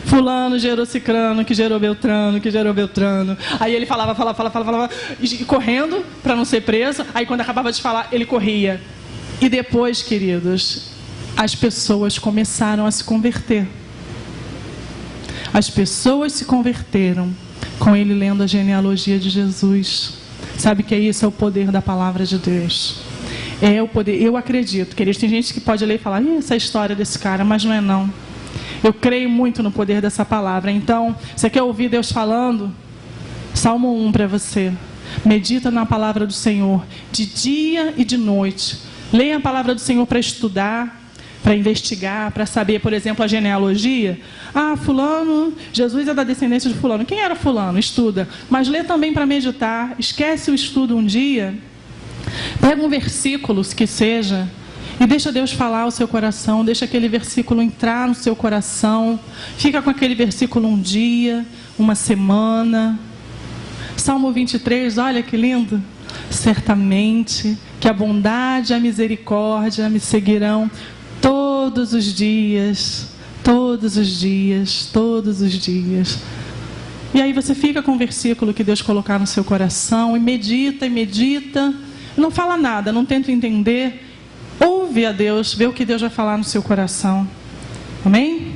S1: Fulano gerou Cicrano, que gerou Beltrano, que gerou Beltrano. Aí ele falava, e correndo para não ser preso. Aí quando acabava de falar, ele corria. E depois, queridos, as pessoas começaram a se converter. As pessoas se converteram com ele lendo a genealogia de Jesus. Sabe o que é isso? É o poder da palavra de Deus. É o poder. Eu acredito, queridos. Tem gente que pode ler e falar, essa é a história desse cara, mas não é não. Eu creio muito no poder dessa palavra. Então, você quer ouvir Deus falando? Salmo 1 para você. Medita na palavra do Senhor, de dia e de noite. Leia a palavra do Senhor para estudar, para investigar, para saber, por exemplo, a genealogia. Fulano, Jesus é da descendência de fulano. Quem era fulano? Estuda. Mas lê também para meditar. Esquece o estudo um dia. Pega um versículo, que seja, e deixa Deus falar ao seu coração. Deixa aquele versículo entrar no seu coração. Fica com aquele versículo um dia, uma semana. Salmo 23, olha que lindo. Certamente que a bondade e a misericórdia me seguirão todos os dias, todos os dias, todos os dias. E aí você fica com o versículo que Deus colocar no seu coração e medita, não fala nada, não tenta entender, ouve a Deus, vê o que Deus vai falar no seu coração. Amém?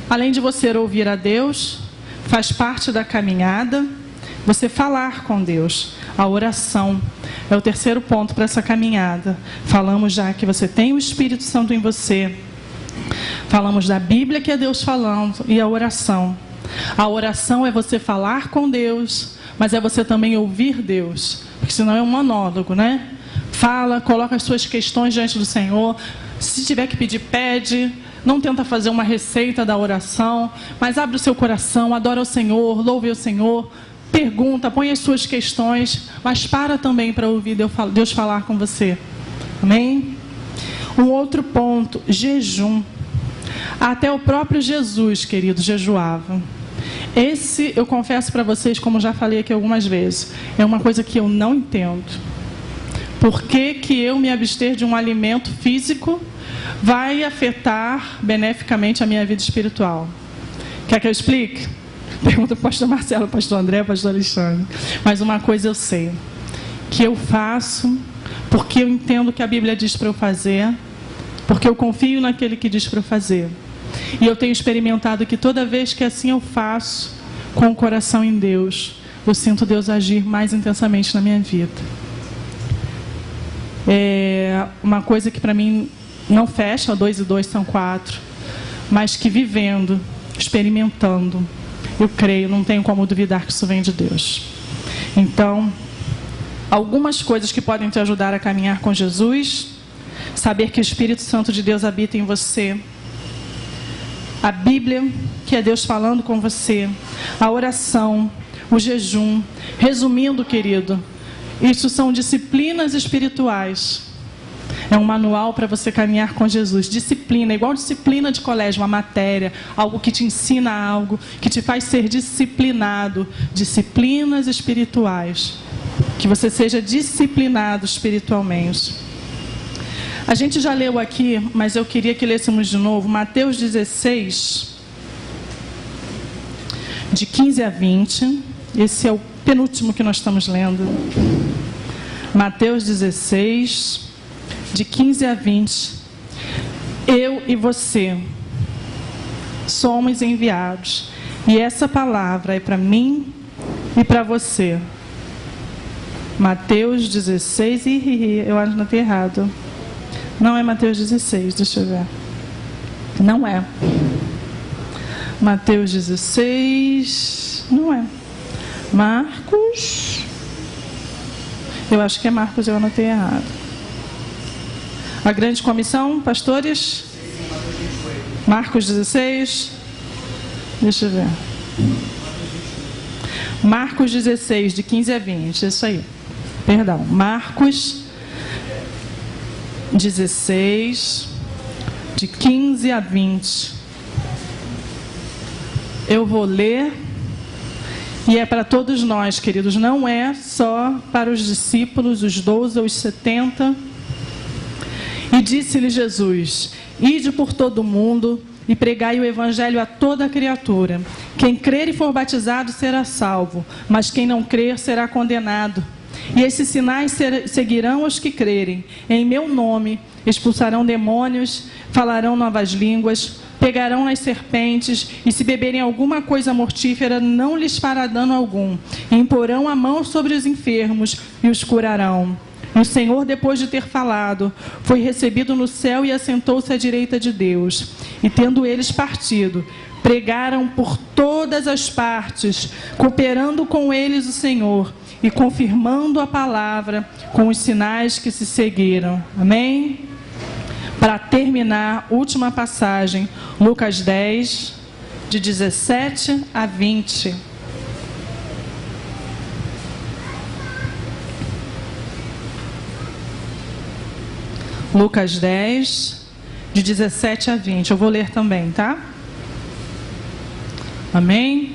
S1: Além de você ouvir a Deus, faz parte da caminhada você falar com Deus. A oração é o terceiro ponto para essa caminhada. Falamos já que você tem o Espírito Santo em você. Falamos da Bíblia, que é Deus falando, e a oração. A oração é você falar com Deus, mas é você também ouvir Deus, porque senão é um monólogo, né? Fala, coloca as suas questões diante do Senhor. Se tiver que pedir, pede. Não tenta fazer uma receita da oração, mas abre o seu coração, adora o Senhor, louve o Senhor. Pergunta, põe as suas questões, mas para também para ouvir Deus falar com você. Amém? Um outro ponto, jejum. Até o próprio Jesus, querido, jejuava. Esse, eu confesso para vocês, como já falei aqui algumas vezes, é uma coisa que eu não entendo. Por que que eu me abster de um alimento físico vai afetar beneficamente a minha vida espiritual? Quer que eu explique? Pergunta para o pastor Marcelo, pastor André, pastor Alexandre. Mas uma coisa eu sei, que eu faço porque eu entendo o que a Bíblia diz para eu fazer, porque eu confio naquele que diz para eu fazer. E eu tenho experimentado que toda vez que assim eu faço, com o coração em Deus, eu sinto Deus agir mais intensamente na minha vida. É uma coisa que para mim não fecha, 2 e 2 são 4, mas que vivendo, experimentando, eu creio, não tenho como duvidar que isso vem de Deus. Então, algumas coisas que podem te ajudar a caminhar com Jesus: saber que o Espírito Santo de Deus habita em você, a Bíblia, que é Deus falando com você, a oração, o jejum. Resumindo, querido, isso são disciplinas espirituais. É um manual para você caminhar com Jesus. Disciplina, igual disciplina de colégio, uma matéria, algo que te ensina algo, que te faz ser disciplinado. Disciplinas espirituais. Que você seja disciplinado espiritualmente. A gente já leu aqui, mas eu queria que lêssemos de novo, Mateus 16, de 15 a 20. Esse é o penúltimo que nós estamos lendo. Mateus 16, de 15 a 20. Eu e você somos enviados. E essa palavra é para mim E para você? Mateus 16, eu acho que não tem errado. Não é Mateus 16, deixa eu ver. Não é. Mateus 16, não é. Marcos, eu acho que é Marcos, eu anotei errado. A grande comissão, pastores? Marcos 16, deixa eu ver. Marcos 16, de 15 a 20, isso aí. Perdão, Marcos 16, de 15 a 20. Eu vou ler, e é para todos nós, queridos, não é só para os discípulos, os 12 ou os 70. E disse-lhe Jesus: ide por todo o mundo e pregai o evangelho a toda criatura. Quem crer e for batizado será salvo, mas quem não crer será condenado. E esses sinais seguirão os que crerem. Em meu nome expulsarão demônios, falarão novas línguas, pegarão nas serpentes, e se beberem alguma coisa mortífera, não lhes fará dano algum. E imporão a mão sobre os enfermos e os curarão. E o Senhor, depois de ter falado, foi recebido no céu e assentou-se à direita de Deus. E tendo eles partido, pregaram por todas as partes, cooperando com eles o Senhor e confirmando a palavra com os sinais que se seguiram. Amém? Para terminar, última passagem, Lucas 10, de 17 a 20. Lucas 10, de 17 a 20. Eu vou ler também, tá? Amém?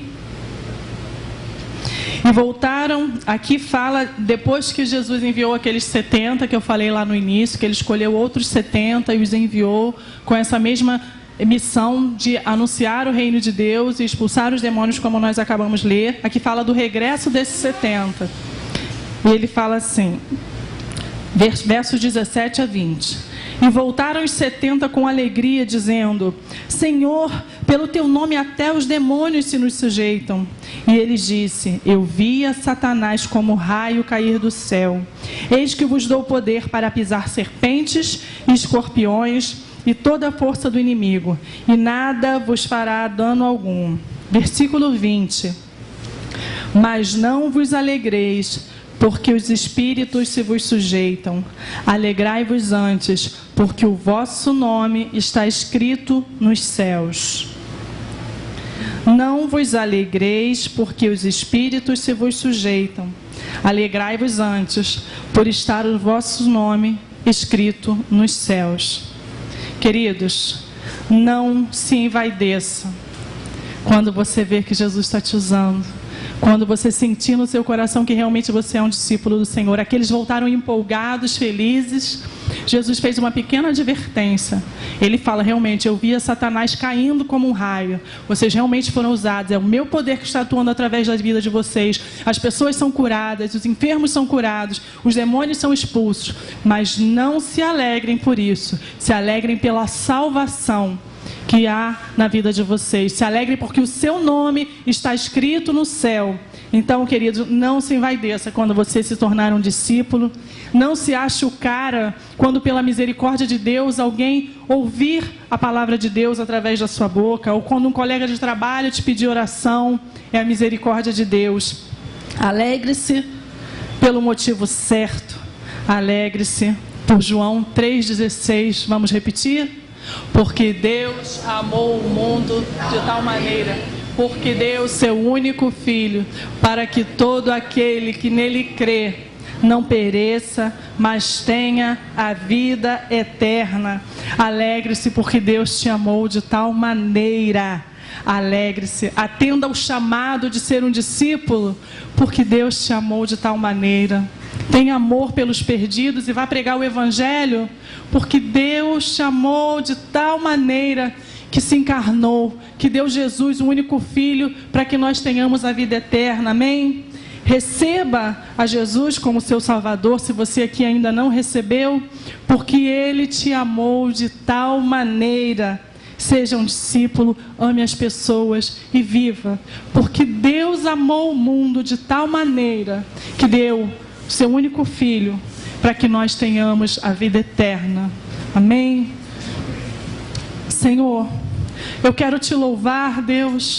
S1: E voltaram, aqui fala, depois que Jesus enviou aqueles 70, que eu falei lá no início, que ele escolheu outros 70 e os enviou com essa mesma missão de anunciar o reino de Deus e expulsar os demônios, como nós acabamos de ler. Aqui fala do regresso desses 70. E ele fala assim, versos 17 a 20. E voltaram os 70 com alegria, dizendo: Senhor, pelo teu nome até os demônios se nos sujeitam. E ele disse: eu via Satanás como raio cair do céu. Eis que vos dou poder para pisar serpentes e escorpiões e toda a força do inimigo, e nada vos fará dano algum. Versículo 20. Mas não vos alegreis, porque os espíritos se vos sujeitam. Alegrai-vos antes, porque o vosso nome está escrito nos céus. Não vos alegreis, porque os espíritos se vos sujeitam. Alegrai-vos antes, por estar o vosso nome escrito nos céus. Queridos, não se envaideça quando você vê que Jesus está te usando. Quando você sentir no seu coração que realmente você é um discípulo do Senhor. Aqueles voltaram empolgados, felizes. Jesus fez uma pequena advertência. Ele fala, realmente, eu via Satanás caindo como um raio. Vocês realmente foram usados. É o meu poder que está atuando através da vida de vocês. As pessoas são curadas, os enfermos são curados, os demônios são expulsos. Mas não se alegrem por isso. Se alegrem pela salvação que há na vida de vocês. Se alegrem porque o seu nome está escrito no céu. Então, querido, não se envaideça quando você se tornar um discípulo. Não se ache o cara quando, pela misericórdia de Deus, alguém ouvir a palavra de Deus através da sua boca, ou quando um colega de trabalho te pedir oração. É a misericórdia de Deus. Alegre-se pelo motivo certo. Alegre-se por João 3,16. Vamos repetir? Porque Deus amou o mundo de tal maneira, porque deu seu único Filho, para que todo aquele que nele crê não pereça, mas tenha a vida eterna. Alegre-se porque Deus te amou de tal maneira. Alegre-se, atenda ao chamado de ser um discípulo, porque Deus te amou de tal maneira. Tenha amor pelos perdidos e vá pregar o Evangelho, porque Deus te amou de tal maneira que se encarnou, que deu Jesus, o único Filho, para que nós tenhamos a vida eterna. Amém? Receba a Jesus como seu Salvador, se você aqui ainda não recebeu, porque Ele te amou de tal maneira. Seja um discípulo, ame as pessoas e viva, porque Deus Deus amou o mundo de tal maneira que deu o seu único Filho para que nós tenhamos a vida eterna. Amém? Senhor, eu quero te louvar, Deus,